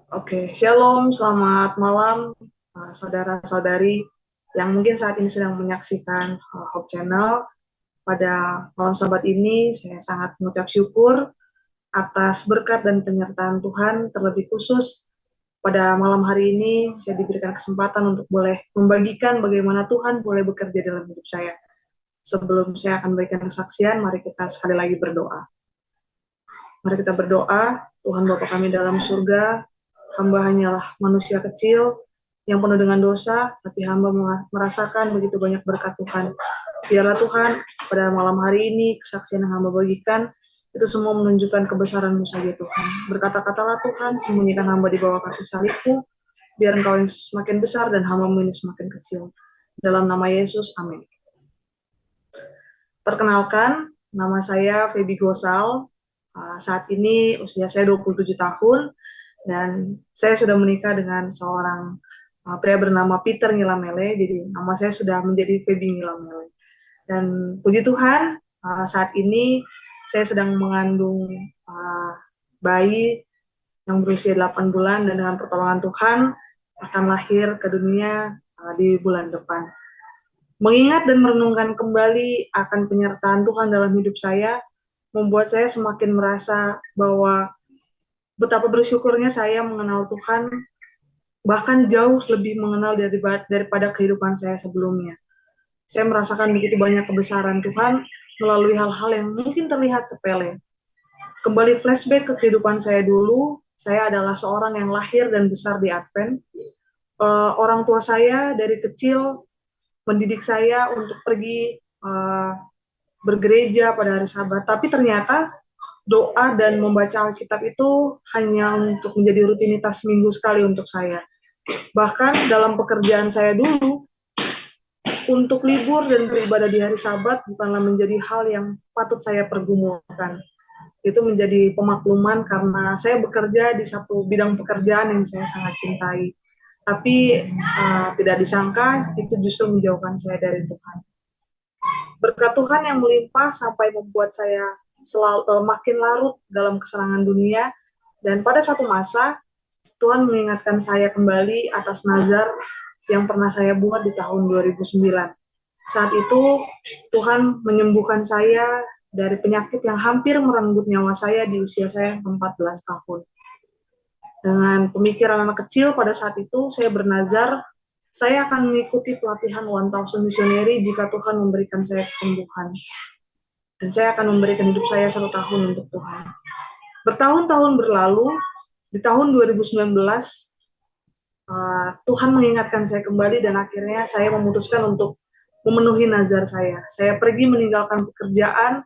Oke, Shalom, selamat malam, saudara-saudari yang mungkin saat ini sedang menyaksikan Hope Channel. Pada malam Sabat ini, saya sangat mengucap syukur atas berkat dan penyertaan Tuhan, terlebih khusus pada malam hari ini, saya diberikan kesempatan untuk boleh membagikan bagaimana Tuhan boleh bekerja dalam hidup saya. Sebelum saya akan berikan kesaksian, mari kita sekali lagi berdoa. Mari kita berdoa. Tuhan Bapa kami dalam surga, hamba hanyalah manusia kecil yang penuh dengan dosa, tapi hamba merasakan begitu banyak berkat Tuhan. Biarlah Tuhan, pada malam hari ini, kesaksian yang hamba bagikan, itu semua menunjukkan kebesaran-Mu saja Tuhan. Berkata-katalah Tuhan, sembunyikan hamba di bawah kaki salib-Mu, biar Engkau yang semakin besar dan hamba-Mu ini semakin kecil. Dalam nama Yesus, amin. Perkenalkan, nama saya Feby Gosal. Saat ini usia saya 27 tahun, dan saya sudah menikah dengan seorang pria bernama Peter Ngilamele, jadi nama saya sudah menjadi Feby Ngilamele. Dan puji Tuhan, saat ini saya sedang mengandung bayi yang berusia 8 bulan, dan dengan pertolongan Tuhan akan lahir ke dunia di bulan depan. Mengingat dan merenungkan kembali akan penyertaan Tuhan dalam hidup saya, membuat saya semakin merasa bahwa betapa bersyukurnya saya mengenal Tuhan, bahkan jauh lebih mengenal daripada kehidupan saya sebelumnya. Saya merasakan begitu banyak kebesaran Tuhan melalui hal-hal yang mungkin terlihat sepele. Kembali flashback ke kehidupan saya dulu, saya adalah seorang yang lahir dan besar di Advent. Orang tua saya dari kecil mendidik saya untuk pergi bergereja pada hari Sabat, tapi ternyata doa dan membaca Alkitab itu hanya untuk menjadi rutinitas seminggu sekali untuk saya. Bahkan dalam pekerjaan saya dulu, untuk libur dan beribadah di hari Sabat bukanlah menjadi hal yang patut saya pergumulkan. Itu menjadi pemakluman karena saya bekerja di satu bidang pekerjaan yang saya sangat cintai. Tapi tidak disangka itu justru menjauhkan saya dari Tuhan. Berkat Tuhan yang melimpah sampai membuat saya makin larut dalam kesenangan dunia, dan pada satu masa Tuhan mengingatkan saya kembali atas nazar yang pernah saya buat di tahun 2009. Saat itu Tuhan menyembuhkan saya dari penyakit yang hampir merenggut nyawa saya di usia saya 14 tahun. Dengan pemikiran anak kecil pada saat itu, saya bernazar saya akan mengikuti pelatihan 1000 Missionary jika Tuhan memberikan saya kesembuhan. Dan saya akan memberikan hidup saya 1 tahun untuk Tuhan. Bertahun-tahun berlalu, di tahun 2019, Tuhan mengingatkan saya kembali dan akhirnya saya memutuskan untuk memenuhi nazar saya. Saya pergi meninggalkan pekerjaan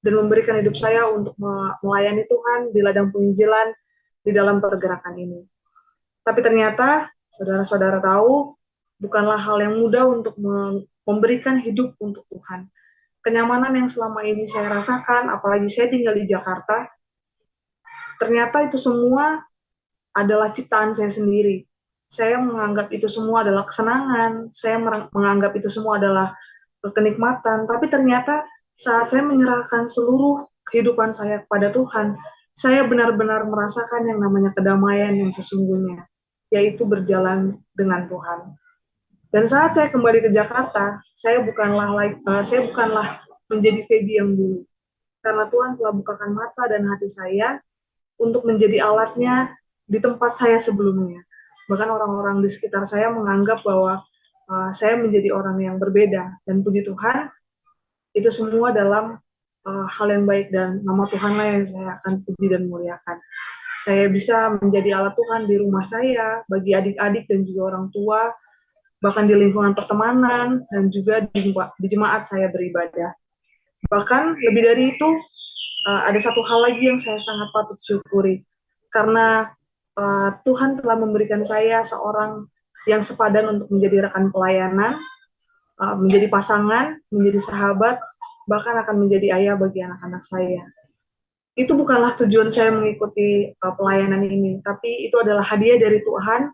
dan memberikan hidup saya untuk melayani Tuhan di ladang penginjilan di dalam pergerakan ini. Tapi ternyata, saudara-saudara tahu, bukanlah hal yang mudah untuk memberikan hidup untuk Tuhan. Kenyamanan yang selama ini saya rasakan, apalagi saya tinggal di Jakarta, ternyata itu semua adalah ciptaan saya sendiri. Saya menganggap itu semua adalah kesenangan, saya menganggap itu semua adalah kenikmatan, tapi ternyata saat saya menyerahkan seluruh kehidupan saya kepada Tuhan, saya benar-benar merasakan yang namanya kedamaian yang sesungguhnya, yaitu berjalan dengan Tuhan. Dan saat saya kembali ke Jakarta, saya bukanlah menjadi Feby yang dulu, karena Tuhan telah bukakan mata dan hati saya untuk menjadi alatnya di tempat saya sebelumnya. Bahkan orang-orang di sekitar saya menganggap bahwa saya menjadi orang yang berbeda, dan puji Tuhan, itu semua dalam hal yang baik, dan nama Tuhanlah yang saya akan puji dan muliakan. Saya bisa menjadi alat Tuhan di rumah saya, bagi adik-adik dan juga orang tua, bahkan di lingkungan pertemanan, dan juga di jemaat saya beribadah. Bahkan lebih dari itu, ada satu hal lagi yang saya sangat patut syukuri, karena Tuhan telah memberikan saya seorang yang sepadan untuk menjadi rekan pelayanan, menjadi pasangan, menjadi sahabat, bahkan akan menjadi ayah bagi anak-anak saya. Itu bukanlah tujuan saya mengikuti pelayanan ini, tapi itu adalah hadiah dari Tuhan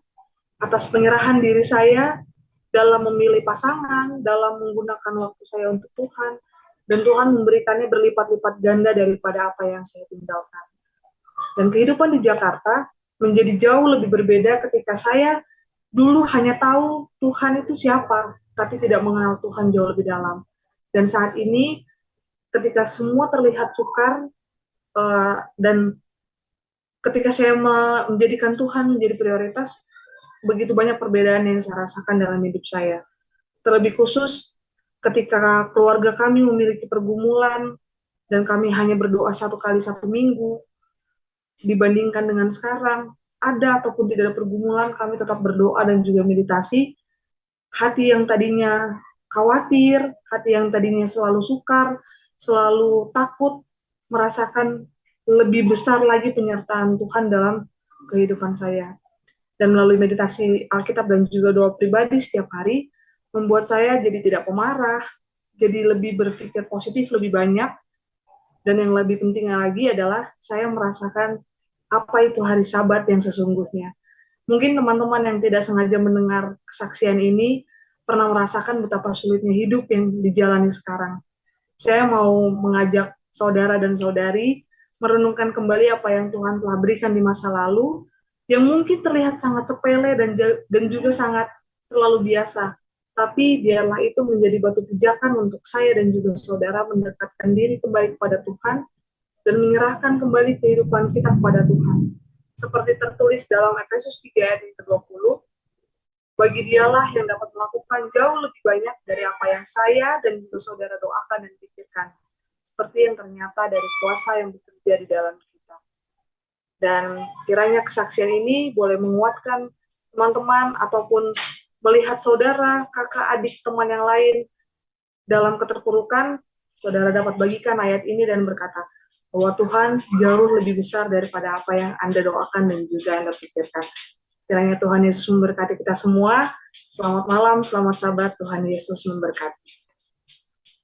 atas penyerahan diri saya dalam memilih pasangan, dalam menggunakan waktu saya untuk Tuhan, dan Tuhan memberikannya berlipat-lipat ganda daripada apa yang saya tinggalkan. Dan kehidupan di Jakarta menjadi jauh lebih berbeda ketika saya dulu hanya tahu Tuhan itu siapa, tapi tidak mengenal Tuhan jauh lebih dalam. Dan saat ini, ketika semua terlihat sukar, dan ketika saya menjadikan Tuhan menjadi prioritas, begitu banyak perbedaan yang saya rasakan dalam hidup saya. Terlebih khusus ketika keluarga kami memiliki pergumulan dan kami hanya berdoa 1 kali 1 minggu, dibandingkan dengan sekarang, ada ataupun tidak ada pergumulan, kami tetap berdoa dan juga meditasi. Hati yang tadinya khawatir, hati yang tadinya selalu sukar, selalu takut, merasakan lebih besar lagi penyertaan Tuhan dalam kehidupan saya. Dan melalui meditasi Alkitab dan juga doa pribadi setiap hari, membuat saya jadi tidak pemarah, jadi lebih berpikir positif lebih banyak, dan yang lebih penting lagi adalah saya merasakan apa itu hari Sabat yang sesungguhnya. Mungkin teman-teman yang tidak sengaja mendengar kesaksian ini pernah merasakan betapa sulitnya hidup yang dijalani sekarang. Saya mau mengajak saudara dan saudari merenungkan kembali apa yang Tuhan telah berikan di masa lalu, yang mungkin terlihat sangat sepele dan juga sangat terlalu biasa. Tapi biarlah itu menjadi batu pijakan untuk saya dan juga saudara mendekatkan diri kembali kepada Tuhan dan menyerahkan kembali kehidupan kita kepada Tuhan. Seperti tertulis dalam Efesus 3 ayat 20, bagi dialah yang dapat melakukan jauh lebih banyak dari apa yang saya dan juga saudara doakan dan pikirkan, seperti yang ternyata dari kuasa yang bekerja di dalam kita. Dan kiranya kesaksian ini boleh menguatkan teman-teman ataupun melihat saudara, kakak, adik, teman yang lain dalam keterpurukan, saudara dapat bagikan ayat ini dan berkata bahwa Tuhan jauh lebih besar daripada apa yang Anda doakan dan juga Anda pikirkan. Kiranya Tuhan Yesus memberkati kita semua. Selamat malam, selamat Sabat, Tuhan Yesus memberkati.